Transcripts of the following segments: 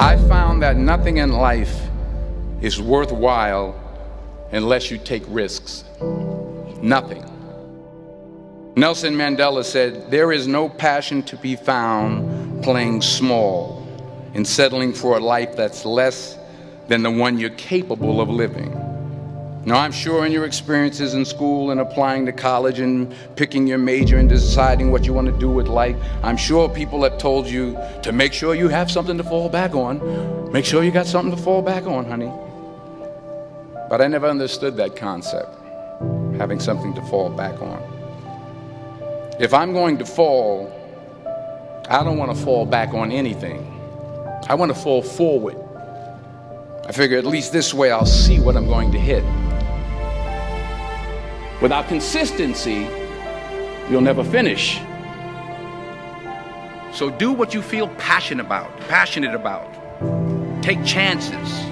I found that nothing in life is worthwhile unless you take risks. Nothing. Nelson Mandela said, "There is no passion to be found playing small and settling for a life that's less than the one you're capable of living." Now, I'm sure in your experiences in school and applying to college and picking your major and deciding what you want to do with life, I'm sure people have told you to make sure you have something to fall back on. Make sure you got something to fall back on, honey. But I never understood that concept, having something to fall back on. If I'm going to fall, I don't want to fall back on anything. I want to fall forward. I figure at least this way I'll see what I'm going to hit. Without consistency, you'll never finish. So do what you feel passionate about. Take chances.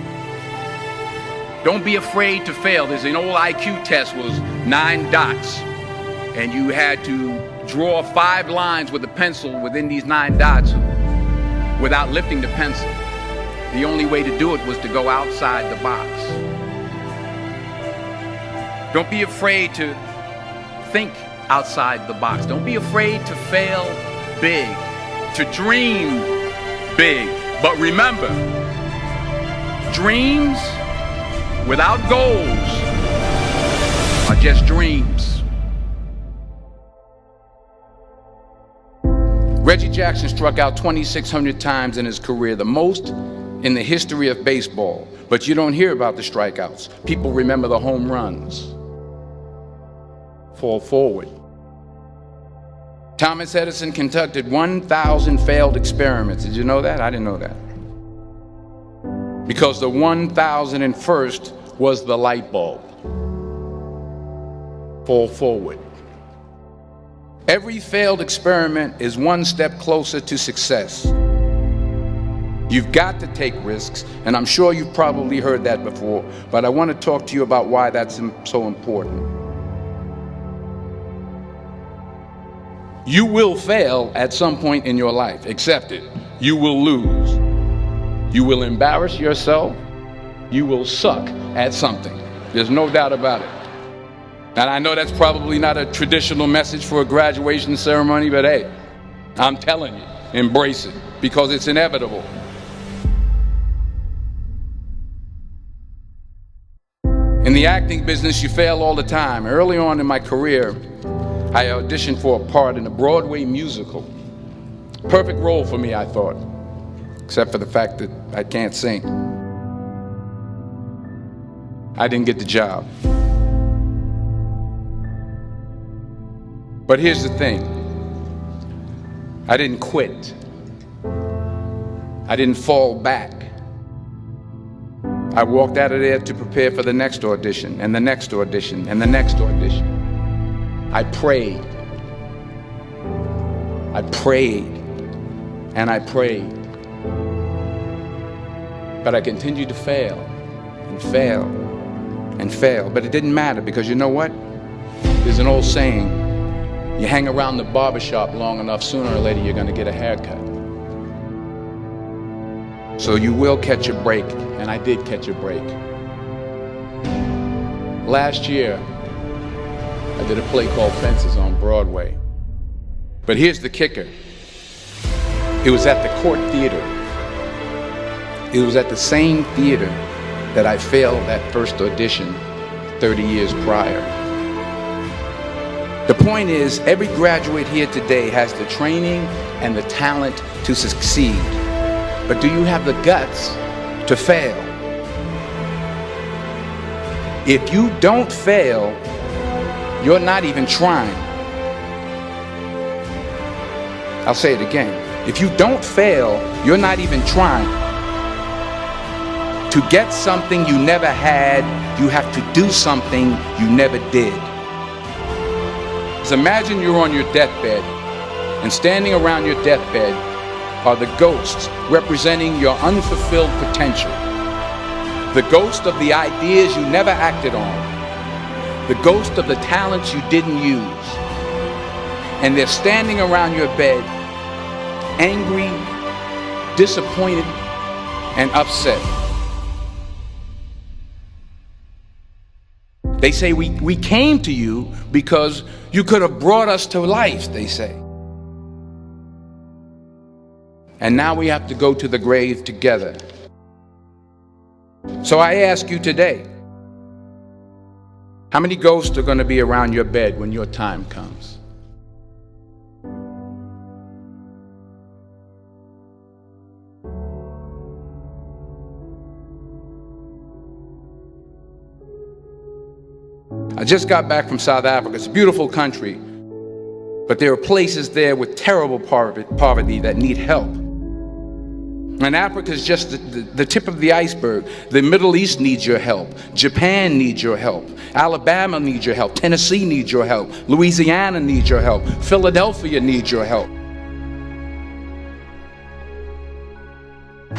Don't be afraid to fail. There's an old IQ test, was 9 dots, and you had to draw 5 lines with a pencil within these 9 dots without lifting the pencil. The only way to do it was to go outside the box. Don't be afraid to think outside the box. Don't be afraid to fail big, to dream big. But remember, dreams without goals are just dreams. Reggie Jackson struck out 2,600 times in his career, the most in the history of baseball. But you don't hear about the strikeouts. People remember the home runs. Fall forward. Thomas Edison conducted 1,000 failed experiments. Did you know that? I didn't know that. Because the 1,001st was the light bulb. Fall forward. Every failed experiment is one step closer to success. You've got to take risks, and I'm sure you've probably heard that before, but I want to talk to you about why that's so important. You will fail at some point in your life. Accept it. You will lose. You will embarrass yourself. You will suck at something. There's no doubt about it. And I know that's probably not a traditional message for a graduation ceremony, but hey, I'm telling you, embrace it, because it's inevitable. In the acting business, you fail all the time. Early on in my career, I auditioned for a part in a Broadway musical. Perfect role for me, I thought, except for the fact that I can't sing. I didn't get the job. But here's the thing. I didn't quit. I didn't fall back. I walked out of there to prepare for the next audition, and the next audition, and the next audition. I prayed. I prayed. And I prayed. But I continued to fail and fail and fail. But it didn't matter, because you know what? There's an old saying, you hang around the barbershop long enough, sooner or later you're going to get a haircut. So you will catch a break, and I did catch a break. Last year, I did a play called Fences on Broadway. But here's the kicker. It was at the Court Theater. It was at the same theater that I failed that first audition 30 years prior. The point is, every graduate here today has the training and the talent to succeed. But do you have the guts to fail? If you don't fail, you're not even trying. I'll say it again. If you don't fail, you're not even trying. To get something you never had, you have to do something you never did. So imagine you're on your deathbed, and standing around your deathbed are the ghosts representing your unfulfilled potential. The ghost of the ideas you never acted on. The ghost of the talents you didn't use. And they're standing around your bed, angry, disappointed, and upset. They say we came to you because you could have brought us to life, they say. And now we have to go to the grave together. So I ask you today, how many ghosts are going to be around your bed when your time comes? I just got back from South Africa. It's a beautiful country, but there are places there with terrible poverty that need help. And Africa is just the tip of the iceberg. The Middle East needs your help. Japan needs your help. Alabama needs your help. Tennessee needs your help. Louisiana needs your help. Philadelphia needs your help.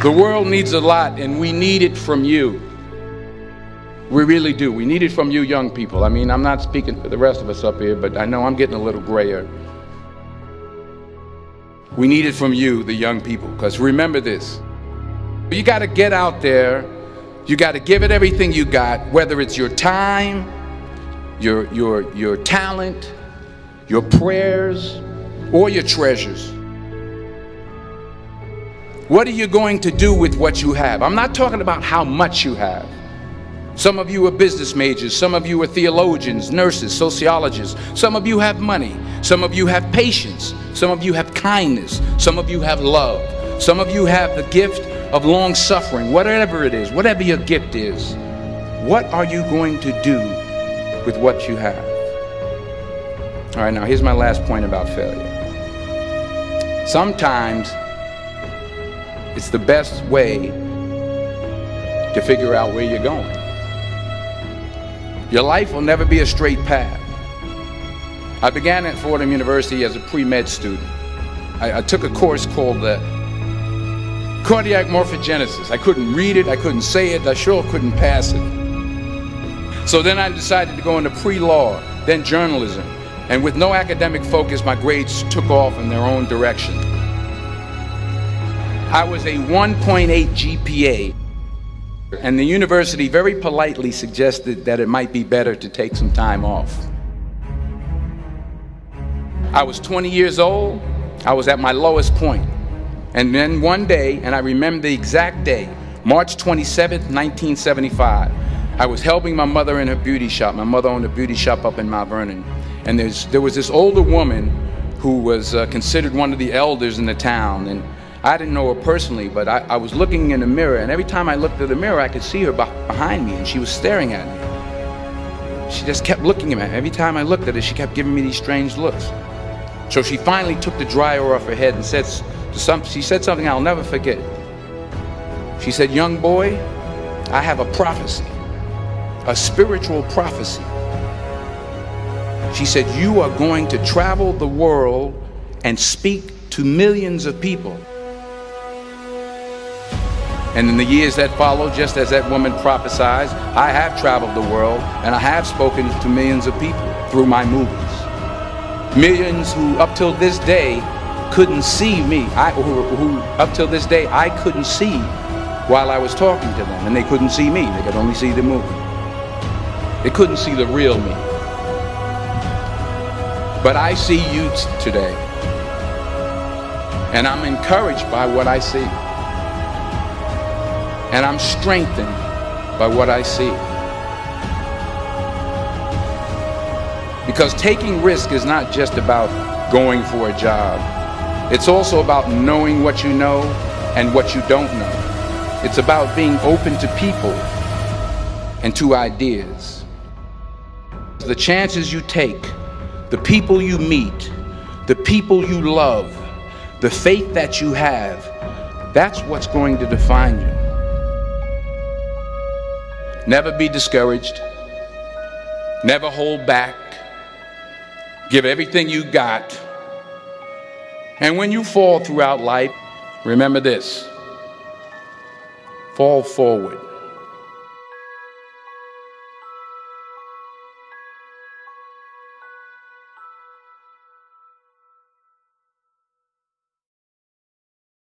The world needs a lot, and we need it from you. We really do. We need it from you young people. I mean, I'm not speaking for the rest of us up here, but I know I'm getting a little grayer. We need it from you, the young people, because remember this. You got to get out there. You got to give it everything you got, whether it's your time, your talent, your prayers, or your treasures. What are you going to do with what you have? I'm not talking about how much you have. Some of you are business majors, some of you are theologians, nurses, sociologists. Some of you have money, some of you have patience, some of you have kindness, some of you have love, some of you have the gift of long suffering. Whatever it is, whatever your gift is, what are you going to do with what you have? All right, now here's my last point about failure. Sometimes it's the best way to figure out where you're going. Your life will never be a straight path. I began at Fordham University as a pre-med student. I took a course called cardiac morphogenesis. I couldn't read it, I couldn't say it, I sure couldn't pass it. So then I decided to go into pre-law, then journalism. And with no academic focus, my grades took off in their own direction. I was a 1.8 GPA. And the university very politely suggested that it might be better to take some time off. I was 20 years old. I was at my lowest point. And then one day, and I remember the exact day, March 27th, 1975, I was helping my mother in her beauty shop. My mother owned a beauty shop up in Mount Vernon. And there was this older woman who was considered one of the elders in the town. And I didn't know her personally, but I was looking in the mirror, and every time I looked at the mirror, I could see her behind me, and she was staring at me. She just kept looking at me. Every time I looked at her, she kept giving me these strange looks. So she finally took the dryer off her head and she said something I'll never forget. She said, "Young boy, I have a prophecy, a spiritual prophecy." She said, "You are going to travel the world and speak to millions of people." And in the years that followed, just as that woman prophesied, I have traveled the world and I have spoken to millions of people through my movies. Millions who up till this day couldn't see me, who up till this day I couldn't see while I was talking to them, and they couldn't see me, they could only see the movie. They couldn't see the real me. But I see you today, and I'm encouraged by what I see. And I'm strengthened by what I see. Because taking risk is not just about going for a job. It's also about knowing what you know and what you don't know. It's about being open to people and to ideas. The chances you take, the people you meet, the people you love, the faith that you have, that's what's going to define you. Never be discouraged. Never hold back. Give everything you got. And when you fall throughout life, remember this: fall forward.